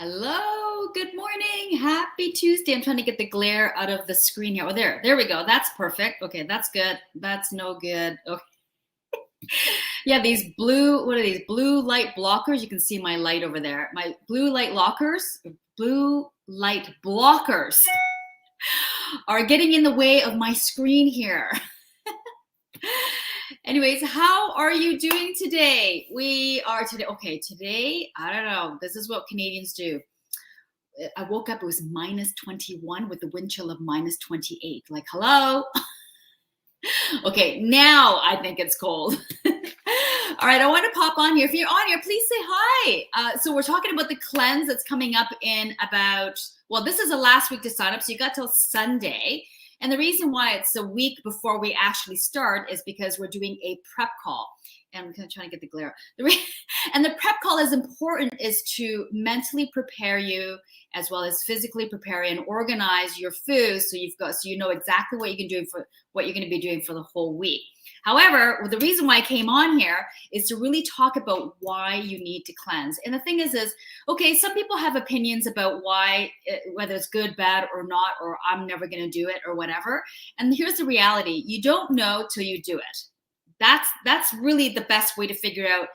Hello, good morning. Happy Tuesday. I'm trying to get the glare out of the screen here. Oh, there we go. That's perfect. Okay, that's good. That's no good. Okay. Yeah, these blue, what are these? Blue light blockers. You can see my light over there. My blue light blockers are getting in the way of my screen here. Anyways, how are you doing today? Today, I don't know. This is what Canadians do. I woke up, it was minus 21 with the wind chill of minus 28. Like, hello? Okay, now I think it's cold. All right, I want to pop on here. If you're on here, please say hi. So we're talking about the cleanse that's coming up in this is the last week to sign up, so you got till Sunday. And the reason why it's a week before we actually start is because we're doing a prep call. And I'm kind of trying to get the glare. And the prep call is important, is to mentally prepare you as well as physically prepare you and organize your food so you know exactly what you can do for what you're going to be doing for the whole week. However, the reason why I came on here is to really talk about why you need to cleanse. And the thing is okay, some people have opinions about whether it's good, bad, or not, or I'm never going to do it or whatever. And here's the reality. You don't know till you do it. That's really the best way to figure out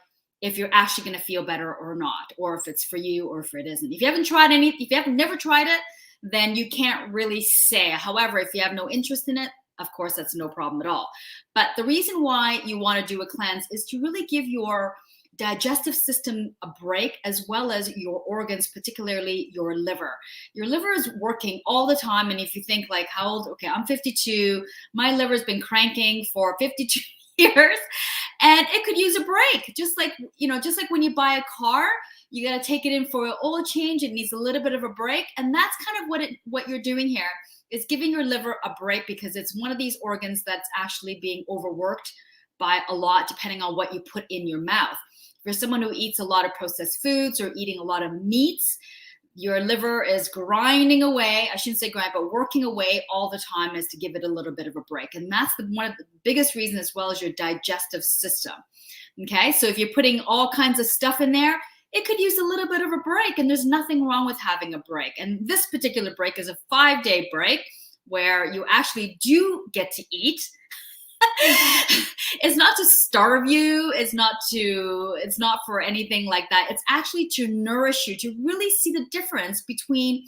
if you're actually going to feel better or not, or if it's for you or if it isn't. If you haven't never tried it, then you can't really say. However, if you have no interest in it, of course, that's no problem at all. But the reason why you want to do a cleanse is to really give your digestive system a break, as well as your organs, particularly your liver. Your liver is working all the time. And if you think like, how old? Okay, I'm 52. My liver's been cranking for 52 years, and it could use a break. Just like when you buy a car, you got to take it in for an oil change. It needs a little bit of a break. And that's kind of what you're doing here, is giving your liver a break, because it's one of these organs that's actually being overworked by a lot, depending on what you put in your mouth. If you're someone who eats a lot of processed foods or eating a lot of meats, your liver is grinding away. I shouldn't say grind, but working away all the time, is to give it a little bit of a break. And that's one of the biggest reasons, as well as your digestive system. Okay, so if you're putting all kinds of stuff in there, it could use a little bit of a break, and there's nothing wrong with having a break. And this particular break is a 5-day break where you actually do get to eat. It's not to starve you. It's not for anything like that. It's actually to nourish you, to really see the difference between,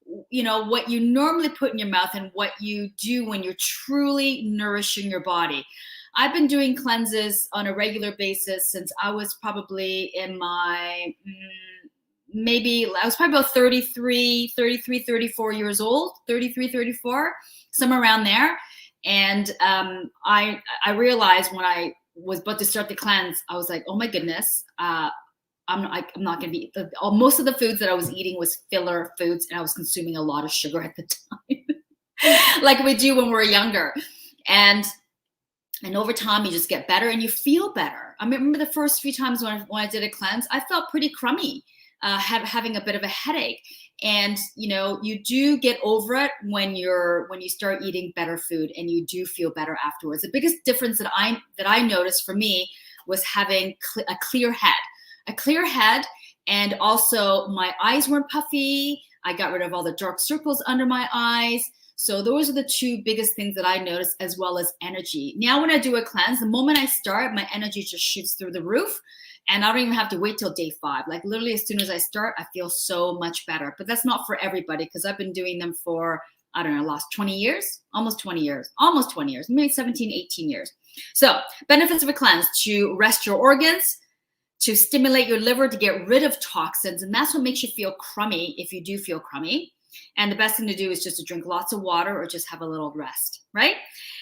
what you normally put in your mouth and what you do when you're truly nourishing your body. I've been doing cleanses on a regular basis since I was probably in my, I was probably about 33, 34 years old, 33, 34, somewhere around there. And I realized when I was about to start the cleanse, I was like, oh my goodness, I'm not going to be, most of the foods that I was eating was filler foods, and I was consuming a lot of sugar at the time, like we do when we're younger. And over time, you just get better and you feel better. I remember the first few times when I did a cleanse, I felt pretty crummy, having a bit of a headache. And you do get over it when you start eating better food, and you do feel better afterwards. The biggest difference that I noticed for me was having a clear head, and also my eyes weren't puffy. I got rid of all the dark circles under my eyes. So those are the two biggest things that I noticed, as well as energy. Now, when I do a cleanse, the moment I start, my energy just shoots through the roof, and I don't even have to wait till day 5. Like literally, as soon as I start, I feel so much better. But that's not for everybody, because I've been doing them for, I don't know, last 20 years, almost 20 years, maybe 17, 18 years. So benefits of a cleanse: to rest your organs, to stimulate your liver, to get rid of toxins. And that's what makes you feel crummy, if you do feel crummy. And the best thing to do is just to drink lots of water, or just have a little rest, right?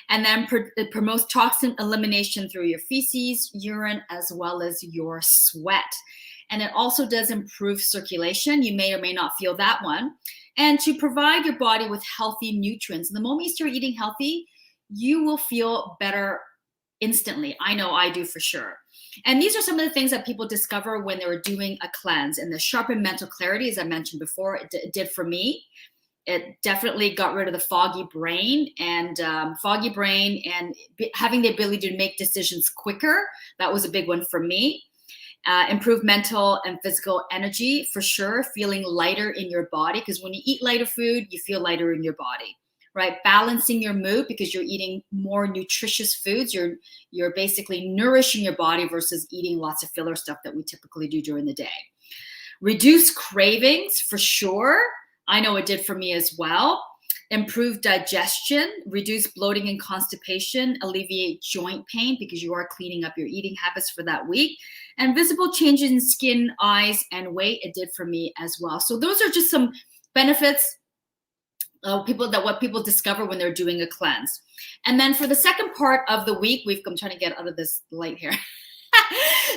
And then it promotes toxin elimination through your feces, urine, as well as your sweat. And it also does improve circulation. You may or may not feel that one. And to provide your body with healthy nutrients. And the moment you start eating healthy, you will feel better instantly. I know I do for sure. And these are some of the things that people discover when they were doing a cleanse. And the sharpened mental clarity, as I mentioned before, it did for me. It definitely got rid of the foggy brain, and having the ability to make decisions quicker. That was a big one for me. Improve mental and physical energy for sure, feeling lighter in your body, because when you eat lighter food, you feel lighter in your body, right? Balancing your mood because you're eating more nutritious foods. You're basically nourishing your body versus eating lots of filler stuff that we typically do during the day. Reduce cravings for sure. I know it did for me as well. Improve digestion, reduce bloating and constipation, alleviate joint pain because you are cleaning up your eating habits for that week. And visible changes in skin, eyes, and weight, it did for me as well. So those are just some benefits of what people discover when they're doing a cleanse. And then for the second part of the week, I'm trying to get out of this light here.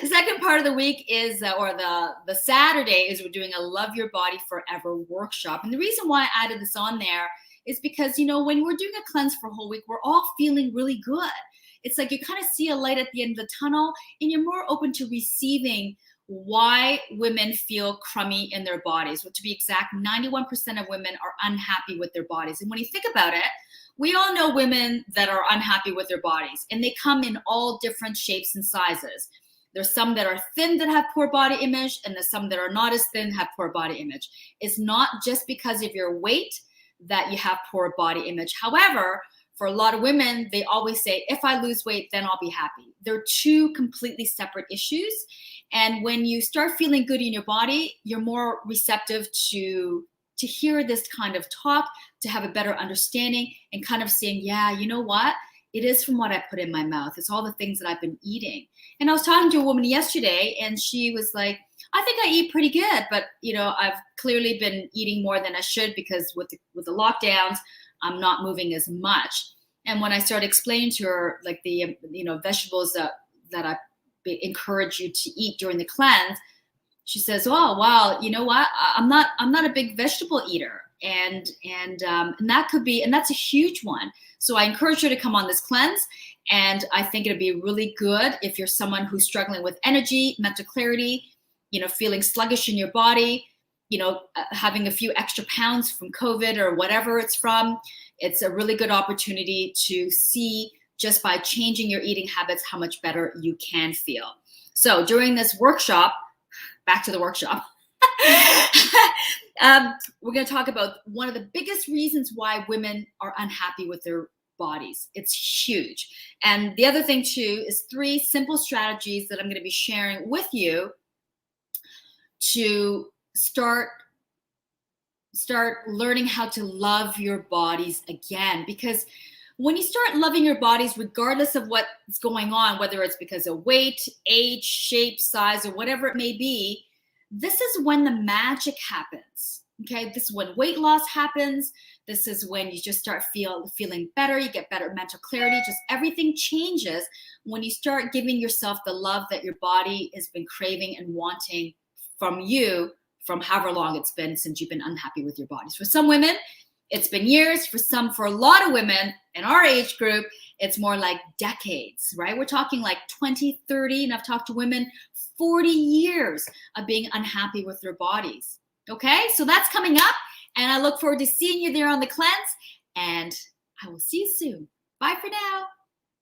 The second part of the week is, or the Saturday is, we're doing a Love Your Body Forever workshop. And the reason why I added this on there is because, when we're doing a cleanse for a whole week, we're all feeling really good. It's like you kind of see a light at the end of the tunnel, and you're more open to receiving why women feel crummy in their bodies. Well, to be exact, 91% of women are unhappy with their bodies. And when you think about it, we all know women that are unhappy with their bodies, and they come in all different shapes and sizes. There's some that are thin that have poor body image, and there's some that are not as thin, have poor body image. It's not just because of your weight that you have poor body image. However, for a lot of women, they always say, if I lose weight, then I'll be happy. They're two completely separate issues. And when you start feeling good in your body, you're more receptive to hear this kind of talk, to have a better understanding, and kind of saying, yeah, you know what? It is from what I put in my mouth. It's all the things that I've been eating. And I was talking to a woman yesterday, and she was like, I think I eat pretty good, but I've clearly been eating more than I should because with the lockdowns, I'm not moving as much. And when I started explaining to her, like the vegetables that I encourage you to eat during the cleanse, she says, "Oh, wow, you know what? I'm not a big vegetable eater, and that could be, and that's a huge one." So I encourage her to come on this cleanse, and I think it'd be really good if you're someone who's struggling with energy, mental clarity, feeling sluggish in your body, having a few extra pounds from COVID or whatever it's from. It's a really good opportunity to see, just by changing your eating habits, how much better you can feel. So during this workshop, back to the workshop, we're going to talk about one of the biggest reasons why women are unhappy with their bodies. It's huge. And the other thing too is 3 simple strategies that I'm going to be sharing with you to start learning how to love your bodies again. Because when you start loving your bodies, regardless of what's going on, whether it's because of weight, age, shape, size, or whatever it may be, this is when the magic happens. Okay, this is when weight loss happens. This is when you just start feeling better. You get better mental clarity. Just everything changes when you start giving yourself the love that your body has been craving and wanting from you, from however long it's been since you've been unhappy with your bodies. For some women, it's been years. For a lot of women in our age group, it's more like decades, right? We're talking like 20, 30, and I've talked to women 40 years of being unhappy with their bodies. Okay, so that's coming up, and I look forward to seeing you there on the cleanse, and I will see you soon. Bye for now.